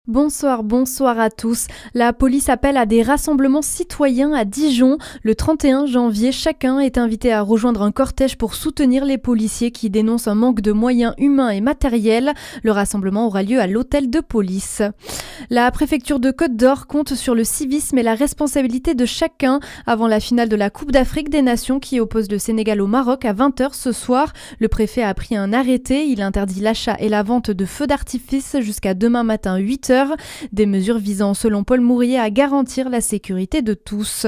Bonsoir à tous. La police appelle à des rassemblements citoyens à Dijon. Le 31 janvier, chacun est invité à rejoindre un cortège pour soutenir les policiers qui dénoncent un manque de moyens humains et matériels. Le rassemblement aura lieu à l'hôtel de police. La préfecture de Côte d'Or compte sur le civisme et la responsabilité de chacun avant la finale de la Coupe d'Afrique des Nations qui oppose le Sénégal au Maroc à 20h ce soir. Le préfet a pris un arrêté. Il interdit l'achat et la vente de feux d'artifice jusqu'à demain matin 8h. Des mesures visant, selon Paul Mourier, à garantir la sécurité de tous.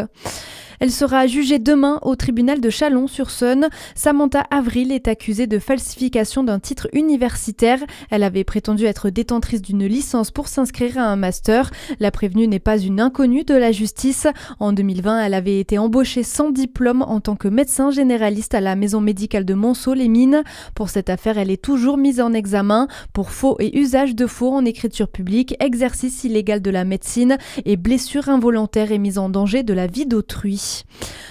Elle sera jugée demain au tribunal de Chalon-sur-Saône. Samantha Avril est accusée de falsification d'un titre universitaire. Elle avait prétendu être détentrice d'une licence pour s'inscrire à un master. La prévenue n'est pas une inconnue de la justice. En 2020, elle avait été embauchée sans diplôme en tant que médecin généraliste à la maison médicale de Monceau-les-Mines. Pour cette affaire, elle est toujours mise en examen pour faux et usage de faux en écriture publique, exercice illégal de la médecine et blessure involontaire et mise en danger de la vie d'autrui.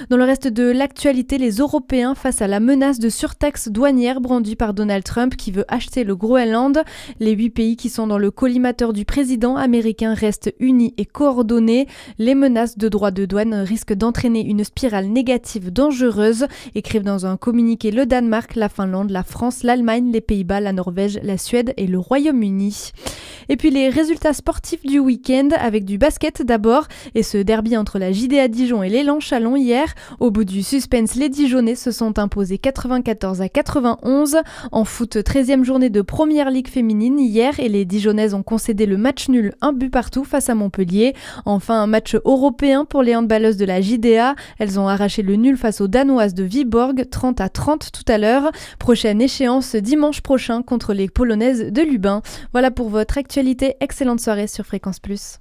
Dans le reste de l'actualité, les Européens face à la menace de surtaxe douanière brandie par Donald Trump qui veut acheter le Groenland. Les 8 pays qui sont dans le collimateur du président américain restent unis et coordonnés. Les menaces de droits de douane risquent d'entraîner une spirale négative dangereuse, écrivent dans un communiqué le Danemark, la Finlande, la France, l'Allemagne, les Pays-Bas, la Norvège, la Suède et le Royaume-Uni. Et puis les résultats sportifs du week-end avec du basket d'abord et ce derby entre la JDA Dijon et l'élan Chalon hier. Au bout du suspense, les Dijonnais se sont imposés 94-91. En foot, 13e journée de Première Ligue féminine hier et les Dijonnaises ont concédé le match nul, un but partout face à Montpellier. Enfin, un match européen pour les handballeuses de la JDA. Elles ont arraché le nul face aux Danoises de Viborg, 30-30 tout à l'heure. Prochaine échéance dimanche prochain contre les Polonaises de Lubin. Voilà pour votre actualité. Excellente soirée sur Fréquence Plus.